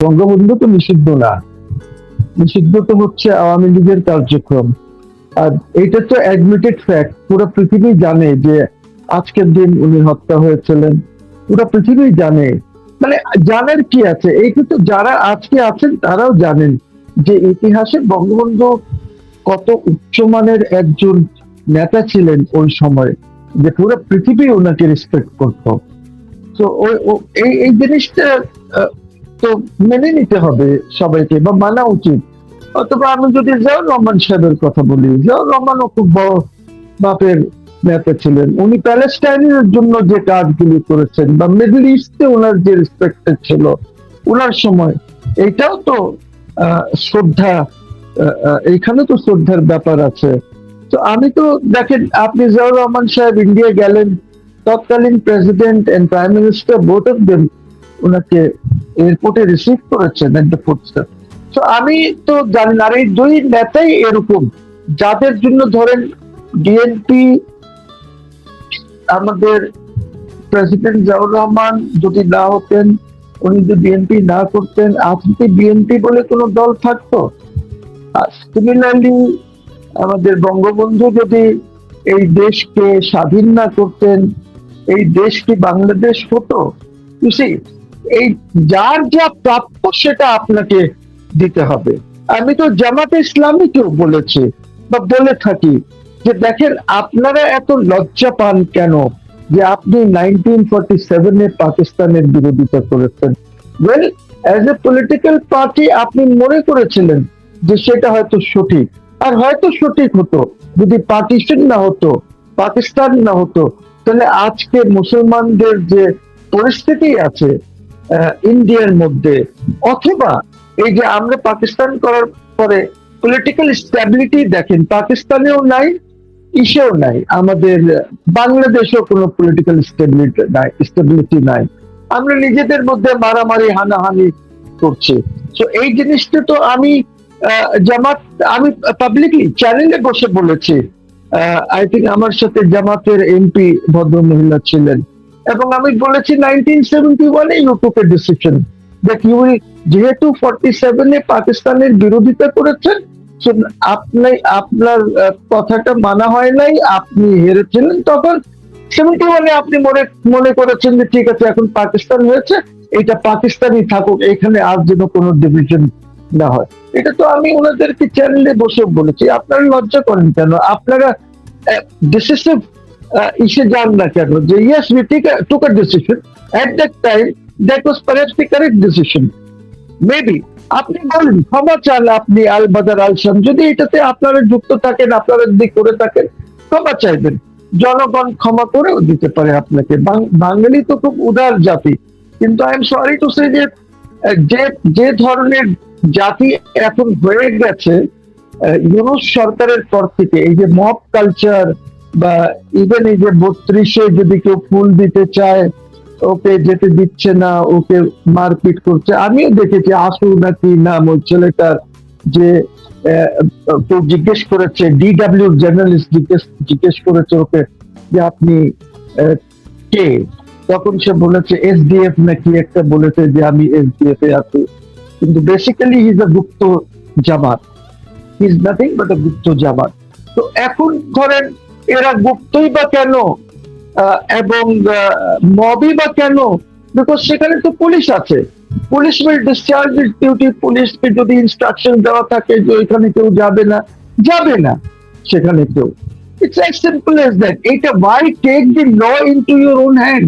বঙ্গবন্ধু তো নিষিদ্ধ না, নিষিদ্ধ তো হচ্ছে আওয়ামী লীগের কার্যক্রম। আর এটা তো অ্যাডমিটেড ফ্যাক্ট, পুরো পৃথিবী জানে যে আজকের দিন উনি হত্যা হয়েছিলেন, পুরো পৃথিবী জানে। মানে জানার কি আছে, এই কিন্তু যারা আজকে আছেন তারাও জানেন যে ইতিহাসে বঙ্গবন্ধু কত উচ্চমানের একজন নেতা ছিলেন ওই সময়, যে পুরো পৃথিবী ওনাকে রেসপেক্ট করতো। তো এই এই জিনিসটা আহ, তো মেনে নিতে হবে সবাইকে, বা মানা উচিত। অথবা আমি যদি জিয়াউর রহমান সাহেবের কথা বলি, জিয়াউর রহমানও খুব বড় মাপের নেতা ছিলেন। উনি প্যালেস্টাইনের জন্য যে কাজগুলি করেছেন, বা মিডল ইস্টে ওনার যে রেসপেক্টেড ছিল ওনার সময়, এইটাও তো শ্রদ্ধা, এইখানে তো শ্রদ্ধার ব্যাপার আছে। তো আমি তো দেখেন, আপনি জিয়াউর রহমান সাহেব ইন্ডিয়া গেলেন, তৎকালীন president and prime minister both of them ওনাকে এয়ারপোর্টে রিসিভ করেছেন এট দ্য ফুটস্টেপ। তো আমি তো জানি না, আর এই দুই নেতাই এরকম, যাদের জন্য ধরেন বিএনপি, আমাদের প্রেসিডেন্ট জিয়াউর রহমান যদি না হতেন, উনি যদি বিএনপি না করতেন, আজ কি বিএনপি বলে কোনো দল থাকতো? সিমিলারলি আমাদের বঙ্গবন্ধু যদি এই দেশকে স্বাধীন না করতেন, এই দেশ কি বাংলাদেশ হতো? এই যার যা প্রাপ্য সেটা আপনাকে দিতে হবে। আমি তো জামাতে ইসলামীকেও বলেছি বা বলে থাকি যে দেখেন, আপনারা এত লজ্জা পান কেন যে আপনি 1947-এ পাকিস্তানের বিরোধিতা করেছেন? Well, as a political party আপনি মনে করেছিলেন যে সেটা হয়তো সঠিক, আর হয়তো সঠিক হতো যদি পার্টিশন না হতো, পাকিস্তান না হতো, তাহলে আজকে মুসলমানদের যে পরিস্থিতি আছে ইন্ডিয়ার মধ্যে, অথবা এই যে আমরা পাকিস্তান করার পরে পলিটিক্যাল স্ট্যাবিলিটি দেখেন, পাকিস্তানেও নাই, ইসেও নাই, আমাদের বাংলাদেশেও কোনো পলিটিক্যাল স্টেবিলিটি নাই। আমরা নিজেদের মধ্যে মারামারি হানাহানি করছি। তো এই জিনিসটা তো আমি জামাত, আমি পাবলিকলি চ্যানেলে বসে বলেছি। আই থিঙ্ক আমার সাথে জামাতের এমপি ভদ্র মহিলা ছিলেন, এবং আমি বলেছি 1971-এ you took a decision that you will, যেহেতু 47-এ পাকিস্তানের বিরোধিতা করেছেন, আপনি আপনার কথাটা মানা হয় নাই, আপনি হেরেছিলেন তখন। 71-এ আপনি মনে করেছেন যে ঠিক আছে, এখন পাকিস্তান হয়েছে, এটা পাকিস্তানই থাকুক, এখানে আর যেন কোনো ডিভিশন না হয়। এটা তো আমি ওনাদেরকে চ্যানেলে বসে বলেছি। আপনারা লজ্জা করেন কেন? আপনারা ডিসিসিভ ইসে যান না কেন যে yes we took a decision at that time, that was perhaps the correct decision. Maybe আপনি বলেন, ক্ষমা চান আপনি আল বাদার আল শাম, যদি এটাতে আপনারা যুক্ত থাকেন, আপনারা যদি করে থাকেন, ক্ষমা চাইবেন, জনগণ ক্ষমা করেও দিতে পারে আপনাকে। বাঙালি তো খুব উদার জাতি, কিন্তু I am sorry to say যে যে ধরনের জাতি এখন হয়ে গেছে ইউনূস সরকারের পর থেকে, এই যে মব কালচার, বা ইভেন এই যে 32-এ যদি কেউ ফুল দিতে চায় ওকে যেতে দিচ্ছে না, ওকে মারপিট করছে। আমিও দেখেছি, আসু নাকি নাম ওই ছেলেটার, যে কেউ জিজ্ঞেস করেছে, ডিডব্লিউ জার্নালিস্ট জিজ্ঞেস করেছে ওকে যে আপনি কে, তখন সে বলেছে এসডিএফ নাকি একটা বলেছে যে আমি এসডিএফ এ আছি, কিন্তু বেসিক্যালি হি ইজ আ গুপ্ত জামাত, he is nothing but a গুপ্ত জামাত। তো এখন ধরেন এরা গুপ্তই বা কেন, এবং মবই বা কেন? বিকজ সেখানে তো পুলিশ আছে, police will discharge it's duty. পুলিশকে যদি ইনস্ট্রাকশন দেওয়া থাকে যে ওইখানে কেউ যাবে না, যাবে না সেখানে কেউ। It's as simple as that. এটা why take the law into your own hand?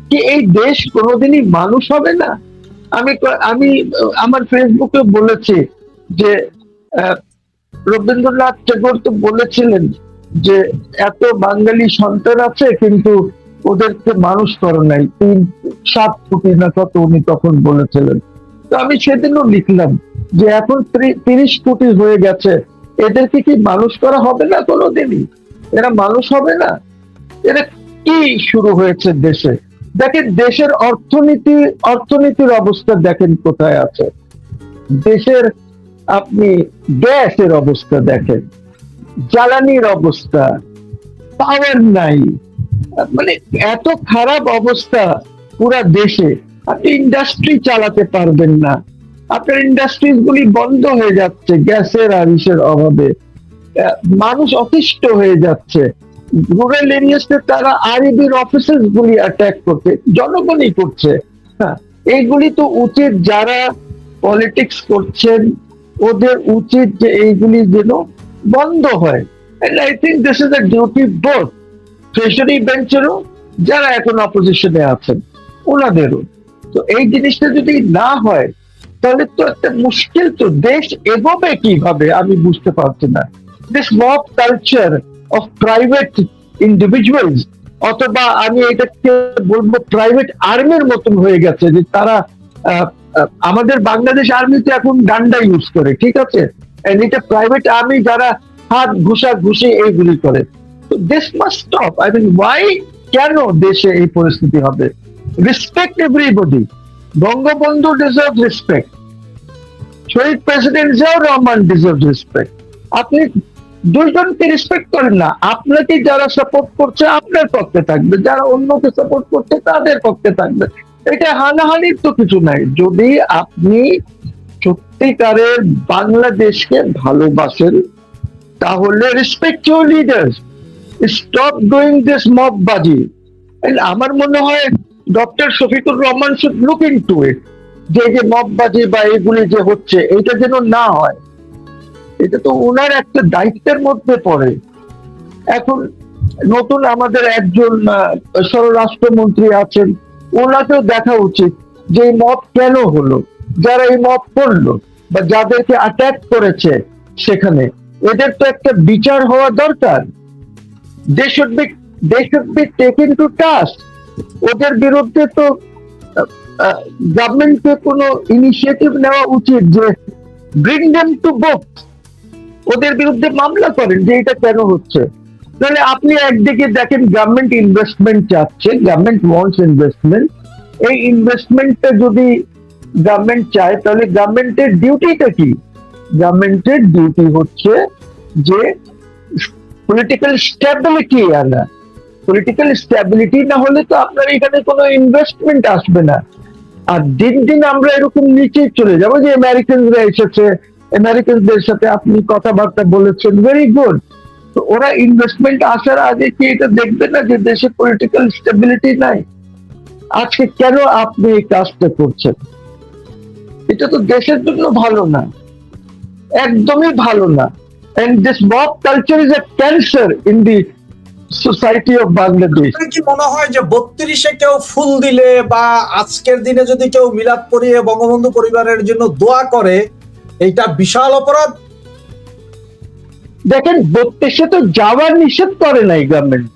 কি এই দেশ কোনোদিনই মানুষ হবে না? আমি আমি আমার ফেসবুকে বলেছি যে রবীন্দ্রনাথ ঠাকুর তো বলেছিলেন যে এত বাঙালি সন্তান আছে কিন্তু ওদেরকে মানুষ করে নাই, 7 কোটি না কত উনি তখন বলেছিলেন। তো আমি সেদিনও লিখলাম যে এখন 30 কোটি হয়ে গেছে, এদেরকে কি মানুষ করা হবে না কোনোদিনই? এরা মানুষ হবে না? এরা কি শুরু হয়েছে দেশে? দেখেন দেশের অর্থনীতির অবস্থা দেখেন কোথায় আছে। দেশের আপনি গ্যাসের অবস্থা দেখেন, জ্বালানির অবস্থা, পাওয়ার নাই, মানে এত খারাপ অবস্থা পুরা দেশে। আপনি ইন্ডাস্ট্রি চালাতে পারবেন না, আপনার ইন্ডাস্ট্রিজ গুলি বন্ধ হয়ে যাচ্ছে গ্যাসের আর ইসের অভাবে। মানুষ অতিষ্ঠ হয়ে যাচ্ছে। রুরাল এরিয়াসে তারা আরবির অফিসেস গুলি অ্যাটাক করছে, জনগণই করছে। হ্যাঁ, এইগুলি তো উচিত, যারা পলিটিক্স করছেন ওদের উচিত যে এইগুলি যেন বন্ধ হয়। And I think this is a duty both treasury বেঞ্চেরও, যারা এখন অপোজিশনে আছেন ওনাদেরও। তো এই জিনিসটা যদি না হয় তাহলে তো একটা মুশকিল, তো দেশ এগোবে কিভাবে আমি বুঝতে পারছি না। This mob culture of private individuals, অথবা আমি এটাকে বলবো প্রাইভেট আর্মির মতন হয়ে গেছে, যে তারা আমাদের বাংলাদেশ আর্মিতে এখন ডান্ডা ইউজ করে, ঠিক আছে, এটা প্রাইভেট আর্মি যারা হাত ঘুষি এইগুলি করে। This must stop. I mean why, কেন দেশে এই পরিস্থিতি হবে? Respect everybody. Bangabandhu deserve respect, Shaheed president Ziaur Rahman deserve respect. আপনি দুইজনকে রেসপেক্ট করেন না। আপনাকে যারা সাপোর্ট করছে আপনার পক্ষে থাকবে, যারা অন্যকে সাপোর্ট করছে তাদের পক্ষে থাকবে। এটা হানাহানির তো কিছু নাই। যদি আপনি সত্যিকারের বাংলাদেশকে ভালোবাসেন তাহলে respect your leaders, stop doing this mob বাজি। আমার মনে হয় doctor Shafiqur Rahman should look into ইট, যে মববাজি বা এগুলি যে হচ্ছে এটা যেন না হয়। এটা তো ওনার একটা দায়িত্বের মধ্যে পড়ে। এখন নতুন আমাদের একজন স্বরাষ্ট্রমন্ত্রী আছেন, ওনাকেও দেখা উচিত যে এই মব কেন হলো, যারা এই মব করলো বা যাদেরকে অ্যাটাক করেছে সেখানে, এদের তো একটা বিচার হওয়া দরকার। They should be taken to task. ওদের বিরুদ্ধে তো গভর্নমেন্টকে কোনো ইনিশিয়েটিভ নেওয়া উচিত যে ব্রিং দেম টু বুক, ওদের বিরুদ্ধে মামলা করেন যে এটা কেন হচ্ছে। তাহলে আপনি একদিকে দেখেন গভর্নমেন্ট ইনভেস্টমেন্ট চাচ্ছে, গভর্নমেন্ট ওয়ান্টস ইনভেস্টমেন্ট। এই ইনভেস্টমেন্টটা যদি গভর্নমেন্ট চায় তাহলে গভর্নমেন্টের ডিউটিটা কি? গভর্নমেন্টের ডিউটি হচ্ছে যে পলিটিক্যাল স্টেবিলিটি আনা। পলিটিক্যাল স্টেবিলিটি না হলে তো আপনার এখানে কোনো ইনভেস্টমেন্ট আসবে না। আর দিন দিন আমরা এরকম নিচে চলে যাবো। যে আমেরিকানরা এসেছে, আমেরিকানদের সাথে আপনি কথাবার্তা বলেছেন, ভেরি গুড। তো ওরা ইনভেস্টমেন্ট আসার আগে কি এটা দেখবে না যে দেশে পলিটিক্যাল স্টেবিলিটি নাই? আজকে কেন আপনি এই কাজটা করছেন? এটা তো দেশের জন্য ভালো না, একদমই ভালো না। And this mob culture is a cancer in the society of Bangladesh. কি মনে হয় যে 32-এ কেউ ফুল দিলে বা আজকের দিনে যদি কেউ মিলাদ পড়িয়ে বঙ্গবন্ধু পরিবারের জন্য দোয়া করে, এইটা বিশাল অপরাধ? দেখেন, 32-এ তো যাওয়ার নিষেধ করে নাই গভর্নমেন্ট।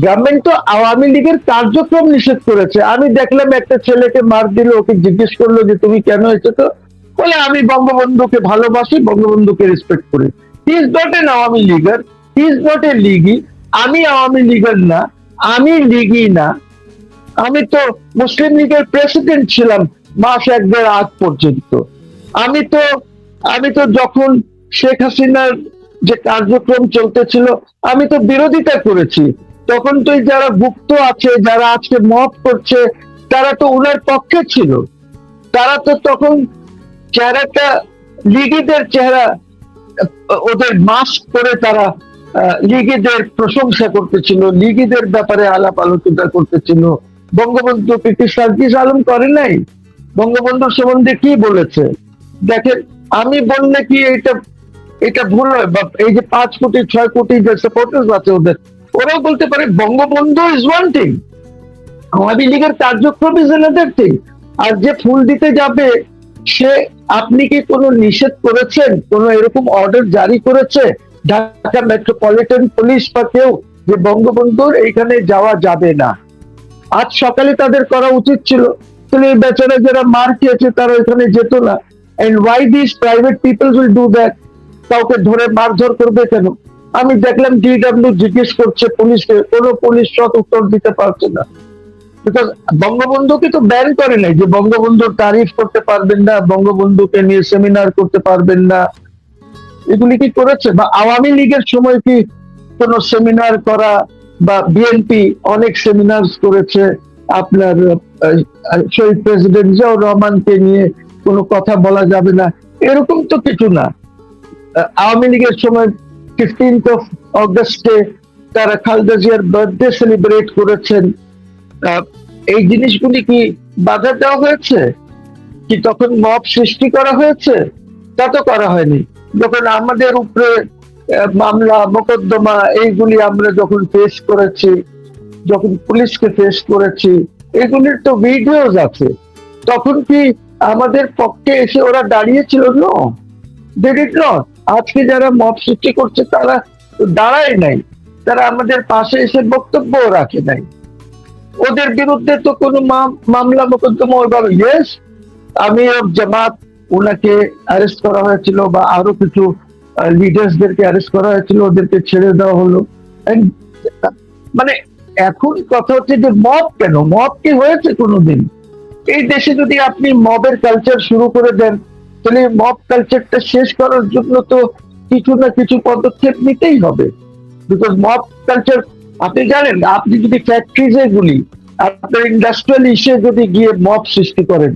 গভর্নমেন্ট তো আওয়ামী লীগের কার্যক্রম নিষেধ করেছে। আমি দেখলাম একটা ছেলেকে মার দিল, ওকে জিজ্ঞেস করলো যে তুমি কেন এসেছো, বলে আমি বঙ্গবন্ধুকে ভালোবাসি, বঙ্গবন্ধুকে রেসপেক্ট করি। He is not an Awami Leaguer, he is not a লিগি। আমি আওয়ামী লীগের না, আমি লিগি না। আমি তো মুসলিম লীগের প্রেসিডেন্ট ছিলাম মাস 1-1.5 আগ পর্যন্ত। আমি তো যখন শেখ হাসিনার যে কার্যক্রম চলতেছিল আমি তো বিরোধিতা করেছি। তখন তো যারা গুপ্ত আছে, যারা আজকে মব করছে, তারা তো উনার পক্ষে ছিল। তারা তো তখন চেহারাটা লিগিদের চেহারা, ওদের মাস্ক করে তারা লিগিদের প্রশংসা করতেছিল, লিগিদের ব্যাপারে আলাপ আলোচনা করতেছিল। বঙ্গবন্ধুকে কি সার্জিস আলম করে নাই? বঙ্গবন্ধুর সম্বন্ধে কি বলেছে দেখেন। আমি বললে কি এটা ভুল হয়? বা এই যে 5 কোটি 6 কোটি যে সাপোর্টার্স আছে ওদের, ওরাও বলতে পারে Bangabandhu is one thing, Awami লীগের কার্যক্রম ইজ অ্যানাদার থিং। আর যে ফুল দিতে যাবে সে, আপনি কি কোনো নিষেধ করেছেন, কোন এরকম অর্ডার জারি করেছে ঢাকা মেট্রোপলিটন পুলিশ বা কেউ যে বঙ্গবন্ধুর এইখানে যাওয়া যাবে না? আজ সকালে তাদের করা উচিত ছিল। তাহলে এই বেচারা যারা মার খেয়েছে তারা এখানে যেত না। And why this private people will do that? কাউকে ধরে মারধর করবে কেন? আমি দেখলাম ডিডব্লিউ জিজ্ঞেস করছে পুলিশকে, কোন পুলিশ সৎ উত্তর দিতে পারছে না। বিকজ বঙ্গবন্ধুকে তো ব্যান করে নাই যে বঙ্গবন্ধুর তারিফ করতে পারবেন না, বঙ্গবন্ধুকে নিয়ে সেমিনার করতে পারবেন না। এগুলি কি করেছে? বা আওয়ামী লীগের সময় কি কোন সেমিনার করা, বা বিএনপি অনেক সেমিনার করেছে আপনার শহীদ প্রেসিডেন্ট জিয়াউর রহমানকে নিয়ে কোনো কথা বলা যাবে না, এরকম তো কিছু না। আওয়ামী লীগের সময় 15th of অগস্টে তারা খালেদা জিয়ার বার্থডে সেলিব্রেট করেছেন। আহ, এই জিনিসগুলি কি বাধা দেওয়া হয়েছে? কি তখন মব সৃষ্টি করা হয়েছে? তা তো করা হয়নি। যখন আমাদের উপরে মামলা মোকদ্দমা এইগুলি আমরা যখন ফেস করেছি, যখন পুলিশকে ফেস করেছি, এগুলির তো ভিডিওস আছে। তখন কি আমাদের পক্ষে এসে ওরা দাঁড়িয়েছিল? No, they did not. আজকে যারা মব সৃষ্টি করছে তারা দাঁড়ায় নাই, তারা আমাদের পাশে এসে বক্তব্য রাখে নাই। ওদের বিরুদ্ধে তো কোনো মামলা মোকদ্দমা ওইভাবে, ইয়েস, আমি জামাত ওনাকে অ্যারেস্ট করা হয়েছিল বা আরো কিছু লিডার্সদেরকে অ্যারেস্ট করা হয়েছিল, ওদেরকে ছেড়ে দেওয়া হলো। And মানে এখন কথা হচ্ছে যে মব কেন? মব কি হয়েছে কোনোদিন? এই দেশে যদি আপনি মবের কালচার শুরু করে দেন, তাহলে মব কালচারটা শেষ করার জন্য তো কিছু না কিছু পদক্ষেপ নিতেই হবে। বিকজ মব কালচার, আপনি জানেন, আপনি যদি ফ্যাক্টরিজে গুলি, আপনার ইন্ডাস্ট্রিয়াল ইস্যু যদি গিয়ে মব সৃষ্টি করেন,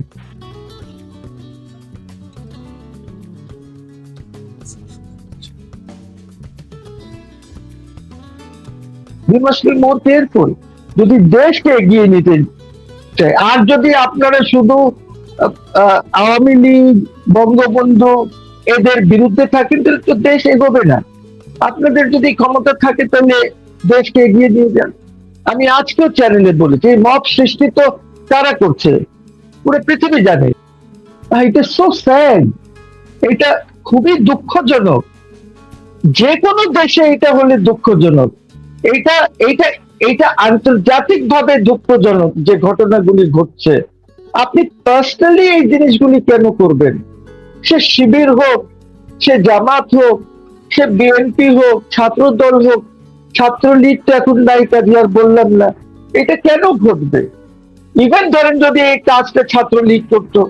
we must be more careful যদি দেশকে এগিয়ে নিতে চাই। আর যদি আপনারা শুধু আওয়ামী লীগ, বঙ্গবন্ধু এদের বিরুদ্ধে থাকেন, তাহলে তো দেশ এগোবে না। আপনাদের যদি ক্ষমতা থাকে তাহলে দেশকে এগিয়ে নিয়ে যান। আমি আজকেও চ্যানেলে বলেছি, এই মব সৃষ্টি তো কারা করছে পুরো পৃথিবী জানে। এটা সো স্যাড, এটা খুবই দুঃখজনক। যে কোনো দেশে এটা হলে দুঃখজনক। এটা এটা এটা আন্তর্জাতিক ভাবে দুঃখজনক যে ঘটনাগুলি ঘটছে। আপনি পার্সোনালি এই জিনিসগুলি কেন করবেন? সে শিবির হোক, সে জামাত হোক, সে বিএনপি হোক, ছাত্র দল হোক, ছাত্রলীগ তো এখন নাই, কাজে আর বললাম না। এটা কেন ঘটবে? ইভেন ধরেন যদি এই কাজটা ছাত্রলীগ করতো,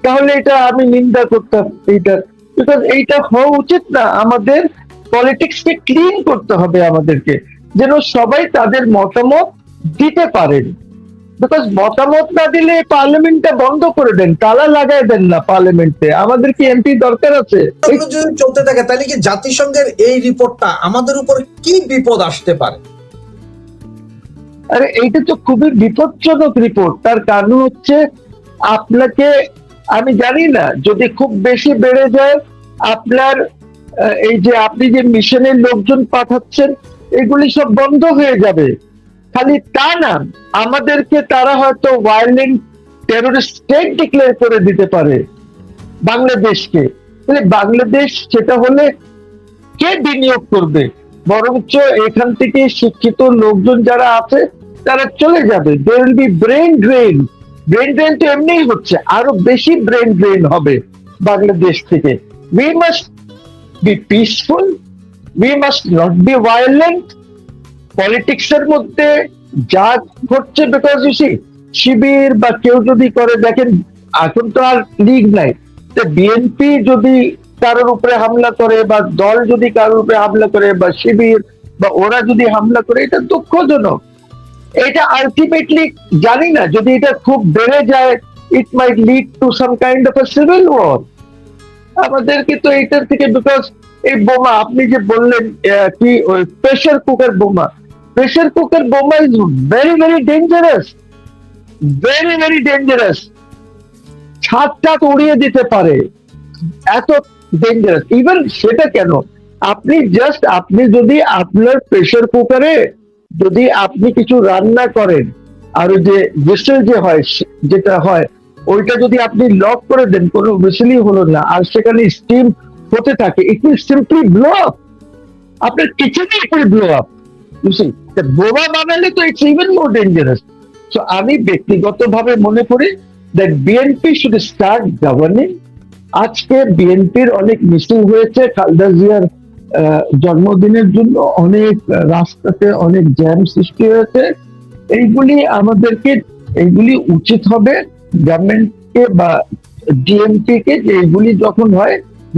তাহলে এটা আমি নিন্দা করতাম এইটা। বিকজ এইটা হওয়া উচিত না। আমাদের পলিটিক্সকে ক্লিন করতে হবে আমাদেরকে, যেন সবাই তাদের মতামত দিতে পারেন। বিকজ মতামত না দিলে পার্লামেন্টটা বন্ধ করে দেন, তালা লাগাই দেন না পার্লামেন্টে। আমাদের কি এমপি দরকার আছে? এগুলো যদি চলতে থাকে তাহলে কি জাতিসংঘের এই রিপোর্টটা আমাদের উপর কি বিপদ আসতে পারে? আরে এইটা তো খুবই বিপজ্জনক রিপোর্ট। তার কারণ হচ্ছে, আপনাকে, আমি জানি না, যদি খুব বেশি বেড়ে যায় আপনার এই যে আপনি যে মিশনের লোকজন পাঠাচ্ছেন, এগুলি সব বন্ধ হয়ে যাবে। খালি তা না, আমাদেরকে তারা হয়তো ভায়োলেন্ট টেররিস্ট স্টেট ডিক্লেয়ার করে দিতে পারে বাংলাদেশকে। তাহলে বাংলাদেশ সেটা হলে কে বিনিয়োগ করবে? বরঞ্চ এখান থেকে শিক্ষিত লোকজন যারা আছে তারা চলে যাবে। there will be brain drain। Brain drain তো এমনিই হচ্ছে, আরো বেশি ব্রেন ড্রেন হবে বাংলাদেশ থেকে। we must be peaceful, we must not be violent। Politics এর মধ্যে যা ঘটছে, বিকজ শিবির বা কেউ যদি করে, দেখেন এখন তো আর লিগ নাই, বিএনপি যদি কারোর উপরে হামলা করে বা দল যদি কারোর উপরে হামলা করে বা শিবির বা ওরা যদি হামলা করে, এটা দুঃখজনক। এটা আলটিমেটলি জানি না, যদি এটা খুব বেড়ে যায়, it might lead to some kind of a civil war. আমাদেরকে তো এইটার থেকে, বিকজ এই বোমা আপনি যে বললেন কি ওই প্রেসার কুকার বোমা, প্রেসার কুকার বোমা is very very dangerous, very very dangerous. ছাদ উড়িয়ে দিতে পারে, এত ডেঞ্জারাস। ইভেন সেটা কেন, আপনি যদি আপনার প্রেসার কুকারে যদি আপনি কিছু রান্না করেন, আর ওই যে হুইসেল যে হয়, যেটা হয়, ওইটা যদি আপনি লক করে দেন, কোনো হুইসেলই হলো না, আর সেখানে স্টিম হতে থাকে, it will simply blow up. আপনার কিচেনে ইট উইল ব্লো আপ। বোমা বানালে তো it's even more dangerous. So আমি ব্যক্তিগতভাবে মনে করি that BNP should start governing. আজকে বিএনপির অনেক মিছিল হয়েছে খালেদা জিয়ার জন্মদিনের জন্য, অনেক রাস্তাতে অনেক জ্যাম সৃষ্টি হয়েছে। এইগুলি উচিত হবে গভর্নমেন্টকে বা ডিএমপি কে, যে এইগুলি যখন হয়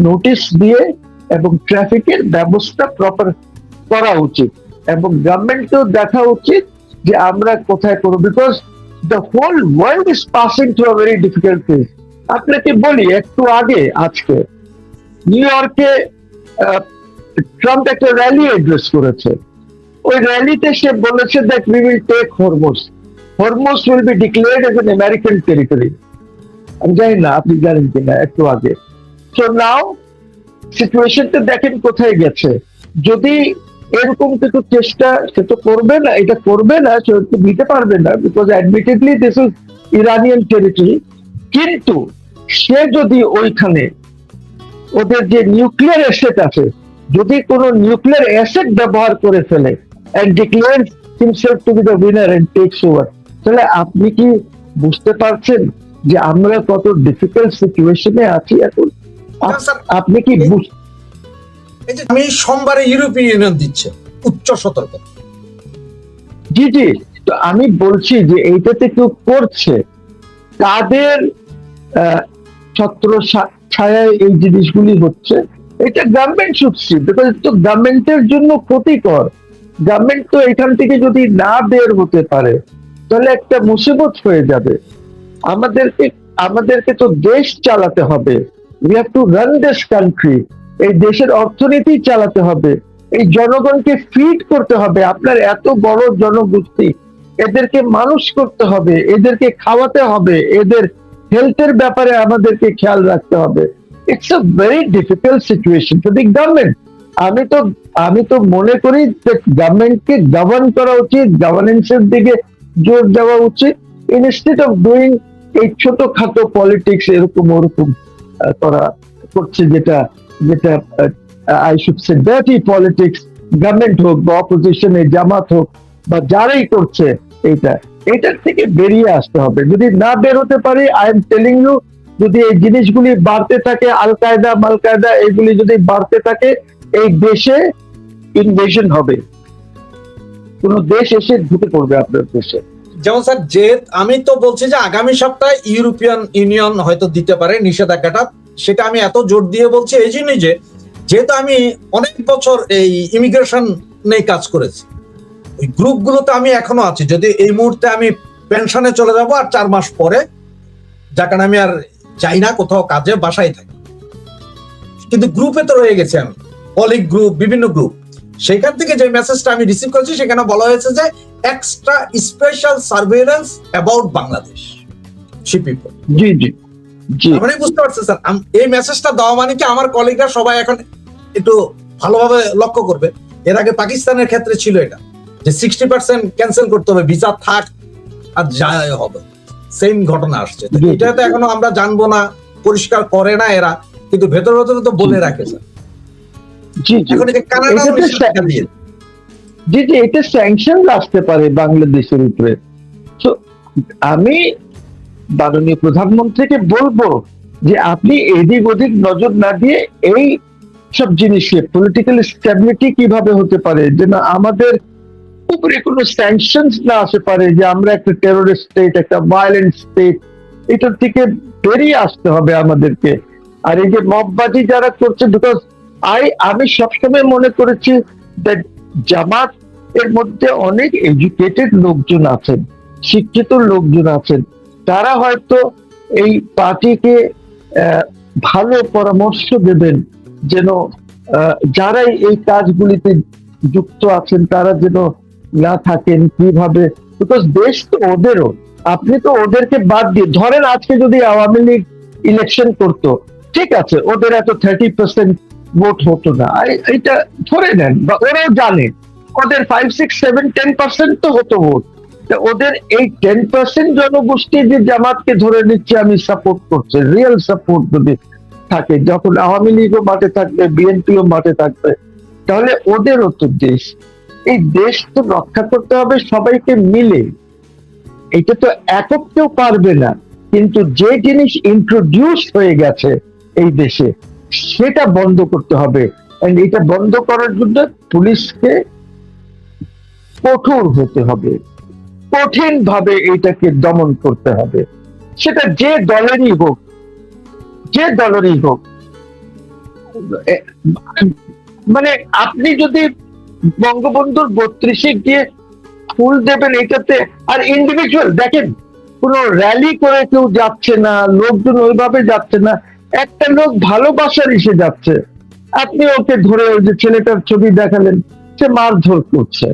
নোটিশ দিয়ে এবং ট্রাফিকের ব্যবস্থা প্রপার করা উচিত, এবং গভর্নমেন্টকেও দেখা উচিত যে আমরা কোথায় করবো। Because the whole world is passing through a very difficult phase. আপনাকে বলি একটু আগে আজকে নিউ ইয়র্কে ট্রাম্প একটা র্যালি অ্যাড্রেস করেছে। ওই র্যালিতে সে বলেছে that we will take Hormuz. Hormuz will be declared as an American territory. আমি জানি না আপনি জানেন কিনা, একটু আগে। সো নাও সিচুয়েশনটা দেখেন কোথায় গেছে। যদি এরকম কিছু চেষ্টা সে তো করবে না, এটা করবে না, সে তো নিতে পারবে না, because admittedly this is Iranian territory. কিন্তু সে যদি ওইখানে ওদের যে নিউক্লিয়ার অ্যাসেট আছে, যদি কোনো নিউক্লিয়ার অ্যাসেট ব্যবহার করে ফেলে and declares himself to be the winner and takes over, তাহলে আপনি কি বুঝতে পারছেন যে আমরা কত ডিফিকাল্ট সিচুয়েশনে আছি এখন? আপনি কি এই যে আমি সোমবারে ইউরোপিয়ান ইউনিয়ন দিচ্ছে উচ্চ সতর্ক। জি জি, তো আমি বলছি যে এইটাতে কেউ করছে, তাদের ছত্র ছায়ায় এই জিনিসগুলি হচ্ছে। এটা গভর্নমেন্ট সুস্থি, বিকজ তো গভর্নমেন্টের জন্য ক্ষতিকর। গভর্নমেন্ট তো এখান থেকে যদি না বের হতে পারে তাহলে একটা মুসিবত হয়ে যাবে। আমাদেরকে তো দেশ চালাতে হবে। We have to run this country. এই দেশের অর্থনীতি চালাতে হবে, এই জনগণকে ফিড করতে হবে। আপনার এত বড় জনগোষ্ঠী, এদেরকে মানুষ করতে হবে, এদেরকে খাওয়াতে হবে, এদের হেলথের ব্যাপারে আমাদেরকে খেয়াল রাখতে হবে। It's a very difficult situation for the government. আমি তো মনে করি যে গভর্নমেন্টকে গভর্ন করা উচিত, গভর্নেন্সের দিকে জোর দেওয়া উচিত, ইনস্টেড অফ ডুইং এই ছোটখাটো পলিটিক্স এরকম ওরকম করা করছে, যেটা I should say dirty politics. Government হোক বা অপোজিশনে জামাত হোক বা যারাই করছে, এটার থেকে বেরিয়ে আসতে হবে। যদি না বের হতে পারি, আই এম টেলিং ইউ, যদি এই জিনিসগুলি বাড়তে থাকে, আল কায়দা মাল কায়দা এগুলি যদি বাড়তে থাকে, এই দেশে ইনভেশন হবে, কোন দেশ এসে ঢুকে পড়বে আপনার দেশে। যেমন স্যার, যে আমি তো বলছি যে আগামী সপ্তাহে ইউরোপিয়ান ইউনিয়ন হয়তো দিতে পারে নিষেধাজ্ঞাটা। সেটা আমি এত জোর দিয়ে বলছি এই জন্যই যে যেহেতু আমি অনেক বছর এই ইমিগ্রেশন নিয়ে কাজ করেছি, ওই গ্রুপগুলোতে আমি এখনো আছি। যদি এই মুহূর্তে আমি পেনশনে চলে যাব আর 4 মাস পরে, যার কারণে আমি আর যাই না কোথাও কাজে, বাসায় থাকি, কিন্তু গ্রুপে তো রয়ে গেছি আমি, কলিগ গ্রুপ, বিভিন্ন গ্রুপ। সেখান থেকে যে মেসেজটা আমি রিসিভ করেছি সেখানে বলা হয়েছে যে extra special surveillance about Bangladesh people. জি জি জি, মানে বুঝতে পারছেন স্যার, এই মেসেজটা দেওয়া মানে কি আমার কলিগরা সবাই এখন একটু ভালোভাবে লক্ষ্য করবে। এর আগে পাকিস্তানের ক্ষেত্রে ছিল এটা যে 60% ক্যান্সেল করতে হবে, ভিসা থাক আর যায় হবে, সেম ঘটনা আসছে। এটা তো এখনো আমরা জানবো না, পরিষ্কার করে না এরা, কিন্তু ভেতর ভেতরে তো বলে রাখে স্যার। জি জি, জি জি, এটা স্যাংশন আসতে পারে বাংলাদেশের উপরে। তো আমি মাননীয় প্রধানমন্ত্রীকে বলবো যে আপনি এদিক ওদিক নজর না দিয়ে এই সব জিনিসে পলিটিক্যাল স্টেবিলিটি কিভাবে হতে পারে, যেন আমাদের উপরে কোনো স্যাংশনস না আসতে পারে, যে আমরা একটা টেররিস্ট স্টেট, একটা ভায়োলেন্ট স্টেট, এটার থেকে বেরিয়ে আসতে হবে আমাদেরকে। আর এই যে মববাজি যারা করছে, বিকজ আমি সবসময় মনে করেছি দ্যাট জামাত এর মধ্যে অনেক এডুকেটেড লোকজন আছেন, শিক্ষিত লোকজন আছেন, তারা হয়তো এই পার্টিকে ভালো পরামর্শ দেবেন, যেন যারাই এই কাজগুলিতে যুক্ত আছেন তারা যেন না থাকেন। কিভাবে, বিকজ দেশ তো ওদেরও, আপনি তো ওদেরকে বাদ দিয়ে ধরেন, আজকে যদি আওয়ামী লীগ ইলেকশন করতো, ঠিক আছে, ওদের এত 30% ভোট হতো না, এটা ধরে নেন, বা ওরাও জানে ওদের 5, 6, 7, 10% তো হতো ভোট। ওদের এই 10% জনগোষ্ঠী যে জামাতকে ধরে নিচ্ছে, আমি সাপোর্ট করছে, রিয়েল সাপোর্ট যদি থাকে, যখন আওয়ামী লীগও মাঠে থাকবে, বিএনপিও মাঠে থাকবে, তাহলে ওদেরও তো দেশ, এই দেশ তো রক্ষা করতে হবে সবাইকে মিলে। এটা তো একক কেউ পারবে না, কিন্তু যে জিনিস ইন্ট্রোডিউস হয়ে গেছে এই দেশে সেটা বন্ধ করতে হবে। এটা বন্ধ করার জন্য পুলিশকে কঠোর হতে হবে, কঠিন ভাবে এটাকে দমন করতে হবে, সেটা যে দলেরই হোক, যে দলেরই হোক। মানে আপনি যদি বঙ্গবন্ধুর 32-এ গিয়ে ফুল দেবেন এটাতে, আর ইন্ডিভিজুয়াল দেখেন, কোনো র্যালি করে কেউ যাচ্ছে না, লোকজন ওইভাবে যাচ্ছে না, একটা লোক ভালোবাসার এসে যাচ্ছে, আপনি ওকে ধরে ওই যে ছেলেটার ছবি দেখালেন, সে মারধর করছে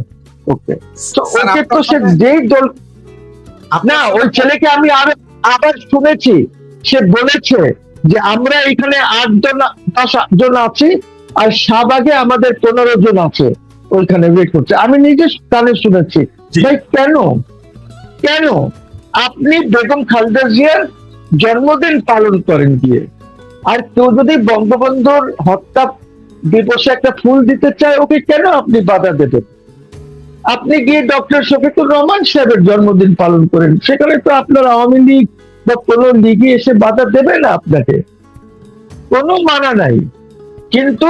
ওকে। তো স্যার, ওকে তো আপনার সে সাথে- যেই দল আপনার না, সাথে- ওই ছেলেকে আমি আবার শুনেছি, সে বলেছে যে আমরা এখানে 8-10 জন আছি, আর শাহবাগে আমাদের 15 জন আছে ওইখানে ওয়েট করছে। আমি নিজে কানে শুনেছি। জি। ভাই কেন কেন আপনি বেগম খালেদা জিয়ার জন্মদিন পালন করেন গিয়ে, আর কেউ যদি বঙ্গবন্ধুর হত্যা দিবসে একটা ফুল দিতে চায়, ওকে কেন আপনি বাধা দেবেন? আপনি গিয়ে ডক্টর শফিকুর রহমান সাহেবের জন্মদিন পালন করেন, সেখানে তো আপনার আওয়ামী লীগ বা কোন লীগে এসে বাধা দেবে না আপনাকে, কোনো মানা নাই। কিন্তু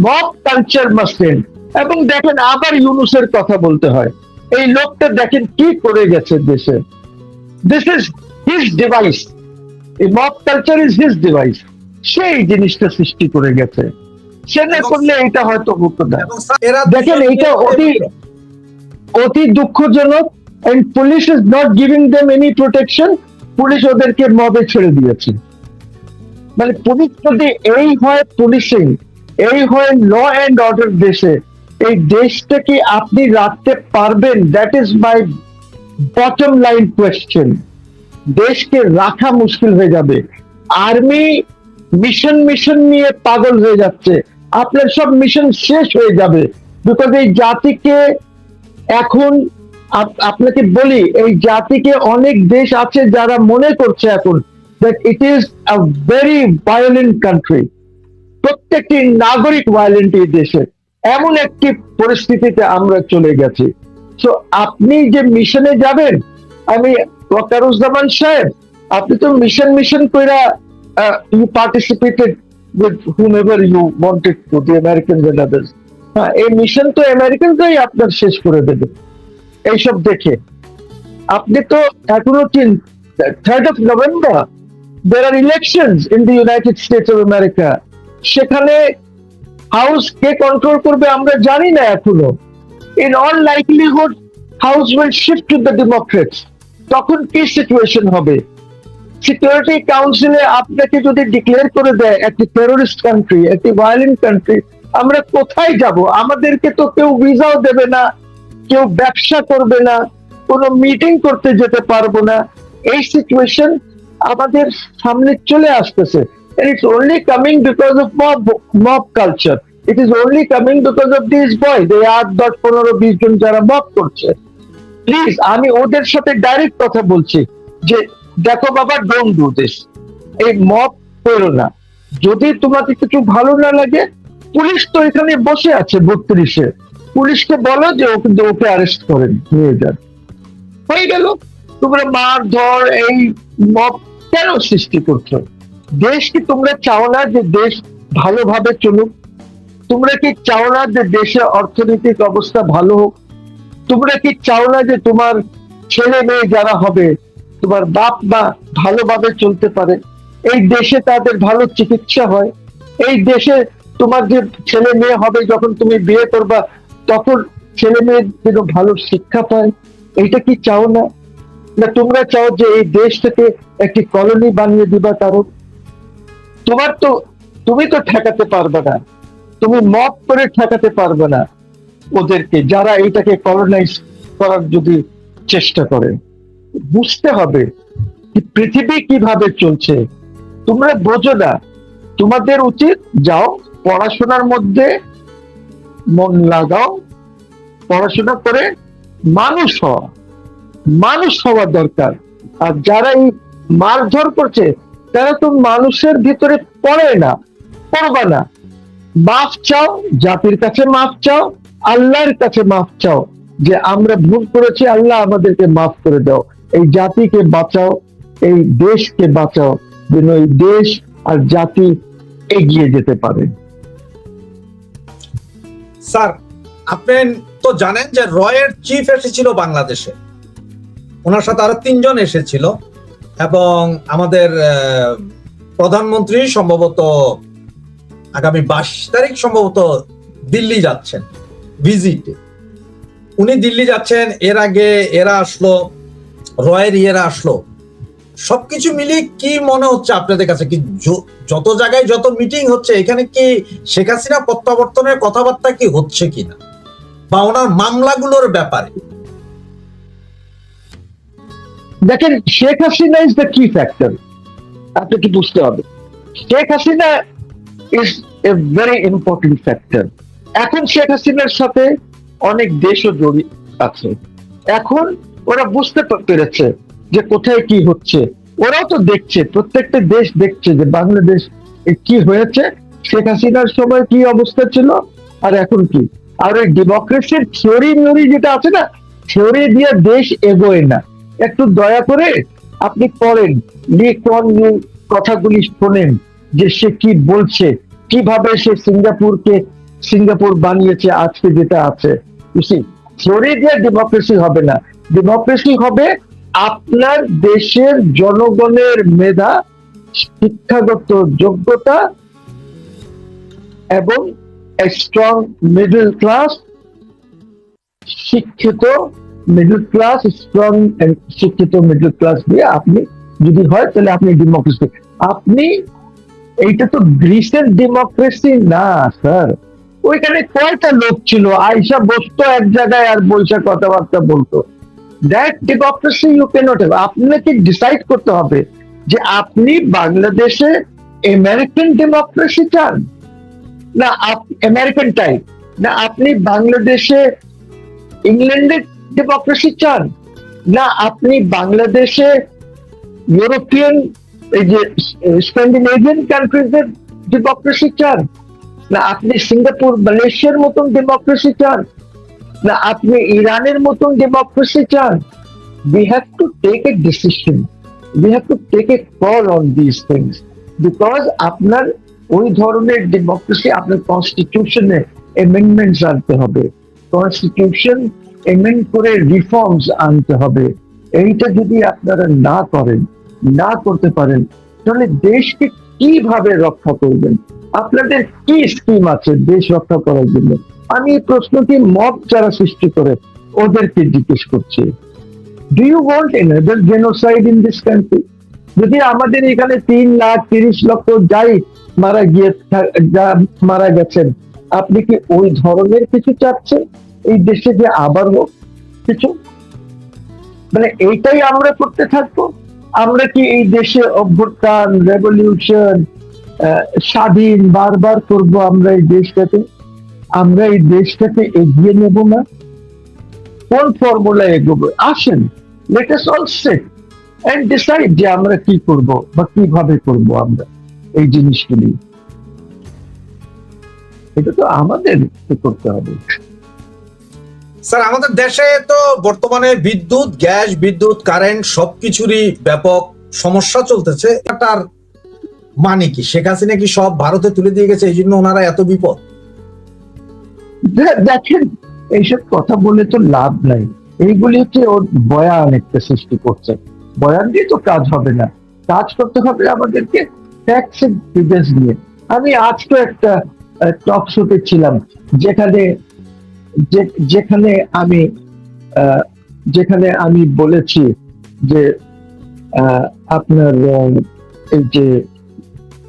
মব কালচার মাস্ট এন্ড। এবং দেখেন আবার ইউনূসের কথা বলতে হয়, এই লোকটা দেখেন কি করে গেছে দেশে। দিস ইজ হিজ ডিভাইস, এই mob culture is his device. সেই জিনিসটা সৃষ্টি করে গেছে, সে না করলে এটা হয়তো হতো না। এবং স্যার, এরা দেখেন দুজন এটা মিলে- অতি দুঃখজনক, and police is not giving them any protection. Police ওদেরকে মবে ছেড়ে দিয়েছে। মানে পুলিশ যদি এই হয় পুলিশিং, এই হয় ল এন্ড অর্ডার দেশে, এই দেশটা কি আপনি রাখতে পারবেন? That is my bottom line question. দেশকে রাখা মুশকিল হয়ে যাবে। আর্মি মিশন নিয়ে পাগল হয়ে যাচ্ছে, আপনার সব মিশন শেষ হয়ে যাবে। বিকজ এই জাতিকে এখন আপনাকে বলি, এই জাতিকে অনেক দেশ আছে যারা মনে করছে এখন that it is a very violent country, প্রত্যেকটি নাগরিক ভায়োলেন্ট এই দেশে, এমন একটি পরিস্থিতিতে আমরা চলে গেছি। তো আপনি যে মিশনে যাবেন, আমি ওয়াকারুজ্জামান সাহেব, আপনি তো মিশন কইরা you participated with whomever you wanted to, the Americans and others. হ্যাঁ, এই মিশন তো আমেরিকানরাই আপনার শেষ করে দেবে এইসব দেখে। আপনি তো এখনো 3rd of November there are elections in the United States of America, সেখানে হাউস কে কন্ট্রোল করবে আমরা জানি না এখনো। In all likelihood house will shift to the Democrats. তখন কি সিচুয়েশন হবে? সিকিউরিটি কাউন্সিলে আপনাকে যদি ডিক্লেয়ার করে দেয় একটি টেরোরিস্ট কান্ট্রি, একটি ভায়োলেন্ট কান্ট্রি, আমরা কোথায় যাব? আমাদেরকে তো কেউ ভিসাও দেবে না, কেউ ব্যবসা করবে না, কোনো মিটিং করতে যেতে পারবো না। এই সিচুয়েশন আমাদের সামনে চলে আসতেছে। And it's only coming because of mob culture. It is only coming because of these boys. They 8-10-15 জন যারা মব করছে। প্লিজ, আমি ওদের সাথে ডাইরেক্ট কথা বলছি যে দেখো বাবা, ডোন্ট ডু দিস, এই মব করো না। যদি তোমাকে কিছু ভালো না লাগে, পুলিশ তো এখানে বসে আছে 32-এ, পুলিশকে বলো যে ওকে অ্যারেস্ট করেন, নিয়ে যান, হয়ে গেল। তোমরা মারধর এই মব কেন সৃষ্টি করছো? দেশ কি তোমরা চাও না যে দেশ ভালোভাবে চলুক? তোমরা কি চাও না যে দেশের অর্থনৈতিক অবস্থা ভালো হোক? তোমরা কি চাও না যে তোমার ছেলে মেয়ে যারা হবে, তোমার বাপ মা ভালোভাবে চলতে পারে, এই দেশে তাদের ভালো চিকিৎসা হয়, এই দেশে তোমার যে ছেলে মেয়ে হবে যখন তুমি বিয়ে করবা তখন ছেলে মেয়ের যেন ভালো শিক্ষা পায়? এইটা কি চাও না? না তোমরা চাও যে এই দেশটাকে একটি কলোনি বানিয়ে দিবা কারো? তুমি তো ঠেকাতে পারবে না, তুমি মব করে ঠেকাতে পারবে না ওদেরকে, যারা এটাকে কলোনাইজ করার যদি চেষ্টা করে। বুঝতে হবে কি পৃথিবী কিভাবে চলছে, তোমরা বোঝো না। তোমাদের উচিত যাও পড়াশোনার মধ্যে মন লাগাও, পড়াশোনা করে মানুষ হওয়া দরকার। আর যারা এই মারধর করছে তারা তো মানুষের ভিতরে পড়ে না, পড়বা না। মাফ চাও, জাতির কাছে মাফ চাও, আল্লাহর কাছে মাফ চাও যে আমরা ভুল করেছি, আল্লাহ আমাদেরকে মাফ করে দাও। এই জাতিকে বাঁচাও, এই দেশকে বাঁচাও, যেন এই দেশ আর জাতি এগিয়ে যেতে পারে। স্যার, আপনি তো জানেন যে রয়ের চিফ এসেছিল বাংলাদেশে, ওনার সাথে আরো 3 জন এসেছিল, এবং আমাদের প্রধানমন্ত্রী সম্ভবত আগামী 22 তারিখ সম্ভবত দিল্লি যাচ্ছেন ভিজিটে। উনি দিল্লি যাচ্ছেন, এর আগে এরা আসলো, রয়ের ইয়েরা আসলো, সবকিছু মিলিয়ে কি মনে হচ্ছে আপনাদের কাছে? কি যত জায়গায় যত মিটিং হচ্ছে, এখানে কি শেখ হাসিনা প্রত্যাবর্তনের কথাবার্তা কি হচ্ছে কিনা, বা ওনার মামলাগুলোর ব্যাপারে? দেখেন, শেখ হাসিনা ইজ দ্য কি ফ্যাক্টর, আপনাকে বুঝতে হবে। Sheikh Hasina is a very important factor. এখন শেখ হাসিনার সাথে অনেক দেশও জড়িত আছে। এখন ওরা বুঝতে পেরেছে যে কোথায় কি হচ্ছে, ওরাও তো দেখছে, প্রত্যেকটা দেশ দেখছে যে বাংলাদেশ কি হয়েছে, শেখ হাসিনার সময় কি অবস্থা ছিল আর এখন কি। আর ওই ডেমোক্রেসির থিওরি মিওরি যেটা আছে না, থিওরি দিয়ে দেশ এগোয় না। একটু দয়া করে আপনি পড়েন, লি কুয়ান ইউ কথাগুলি শোনেন যে সে কি বলছে, কিভাবে সে সিঙ্গাপুর বানিয়েছে আজকে যেটা আছে। থিওরি দিয়ে ডেমোক্রেসি হবে না। ডেমোক্রেসি হবে আপনার দেশের জনগণের মেধা, শিক্ষাগত যোগ্যতা এবং স্ট্রং মিডল ক্লাস, শিক্ষিত মিডল ক্লাস দিয়ে আপনি যদি হয় তাহলে আপনি ডেমোক্রেসি। আপনি এইটা তো গ্রিসের ডেমোক্রেসি না স্যার। ওইখানে কয়টা লোক ছিল, আয়সা বসতো এক জায়গায় আর বৈশা কথাবার্তা বলতো। That democracy you cannot have. আপনাকে ডিসাইড করতে হবে যে আপনি বাংলাদেশে আমেরিকান ডেমোক্রেসি চান না, আমেরিকান টাইপ, না আপনি বাংলাদেশে ইংল্যান্ডের ডেমোক্রেসি চান, না আপনি বাংলাদেশে ইউরোপিয়ান এই যে স্ক্যান্ডিনেভিয়ান কান্ট্রিজের ডেমোক্রেসি চান, না আপনি সিঙ্গাপুর মালয়েশিয়ার মতন ডেমোক্রেসি চান, না আপনি ইরানের মতন ডেমোক্রেসি চান। We have to take a decision. We have to take a call on these things. Because আপনার ওই ধরনের ডেমোক্রেসি আপনার কনস্টিটিউশনে এমেন্ডমেন্টস আনতে হবে, কনস্টিটিউশন এমেন্ড করে রিফর্মস আনতে হবে। এইটা যদি আপনারা না করতে পারেন তাহলে দেশকে কিভাবে রক্ষা করবেন? আপনাদের কি স্কিম আছে দেশ রক্ষা করার জন্য? আমি এই প্রশ্নটি মব যারা সৃষ্টি করে ওদেরকে জিজ্ঞেস করছি। Do you want another genocide in this country? যদি আমাদের এখানে 3,30,00,000 যাই মারা গেছেন, আপনি কি ওই ধরনের কিছু চাচ্ছেন এই দেশে যে আবার হোক কিছু? মানে এইটাই আমরা করতে থাকবো? আমরা কি এই দেশে অভ্যুত্থান, রেভলিউশন, স্বাধীন বারবার করব? আমরা এই দেশটাকে এগিয়ে নেব না? কোন ফর্মুলা এগোবো? আসেন, let us all sit and decide যে আমরা কি করব বা কিভাবে করব আমরা এই জিনিসগুলি। এটা তো আমাদের করতে হবে। স্যার, আমাদের দেশে তো বর্তমানে গ্যাস, কারেন্ট সবকিছুরই ব্যাপক সমস্যা চলতেছে। এটার মানে কি? শেখ হাসিনা কি সব ভারতে তুলে দিয়ে গেছে, এই জন্য ওনারা এত বিপদ? দেখেন, এইসব কথা বলে তো লাভ নাই। এইগুলি হচ্ছে ওর বয়ান একটা সৃষ্টি করছে। বয়ান দিয়ে তো কাজ হবে না, কাজ করতে হবে আমাদেরকে ফ্যাক্টস এন্ড ফিগার্স নিয়ে। আমি আজ তো একটা টক শোতে ছিলাম যেখানে আমি বলেছি যে আপনার এই যে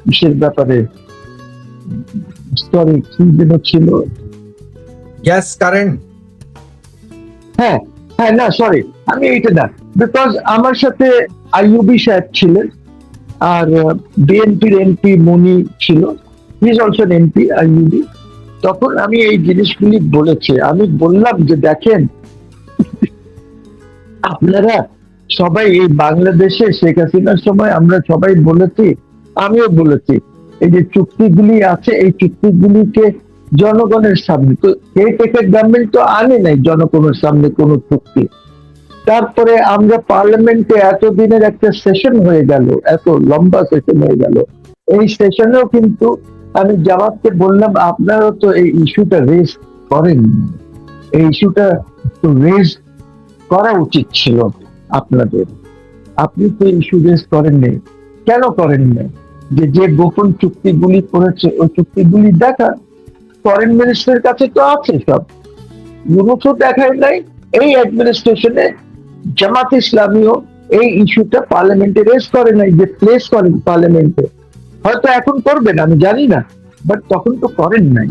বিশেষ ব্যাপারে সরি কি যেন ছিল, গ্যাস, কারেন্ট। হ্যাঁ না সরি, আমি এইটা না, বিকজ আমার সাথে আইয়ুবি সাহেব ছিলেন আর বিএনপির এমপি মনি ছিল, he is also N MP Ayyubi. তখন আমি এই জিনিসগুলি বলেছি। আমি বললাম যে দেখেন, আপনারা সবাই এই বাংলাদেশে শেখ হাসিনার সময় আমরা সবাই বলেছি, আমিও বলেছি, এই যে চুক্তিগুলি আছে এই চুক্তিগুলিকে জনগণের সামনে, তো কেয়ারটেকার গভর্নমেন্ট তো আনে নাই জনগণের সামনে কোনো চুক্তি। তারপরে আমরা পার্লামেন্টে এতদিনের একটা সেশন হয়ে গেল, এত লম্বা সেশন হয়ে গেল, এই সেশনেও কিন্তু আমি জামাতকে বললাম আপনারাও তো এই ইস্যুটা রেজ করেন, এই ইস্যুটা তো রেজ করা উচিত ছিল আপনাদের। আপনি তো ইস্যু রেজ করেননি, কেন করেননি? যে গোপন চুক্তিগুলি করেছে ওই চুক্তিগুলি দেখা ফরেন মিনিস্টারের কাছে তো আছে, সব ইউরোপও দেখায় নাই, এই অ্যাডমিনিস্ট্রেশনে জামাত ইসলামীও এই ইস্যুটা পার্লামেন্টে রেজ করে নাই, যে প্লেস করেন পার্লামেন্টে। হয়তো এখন করবেন, আমি জানি না, বাট তখন তো করেন নাই।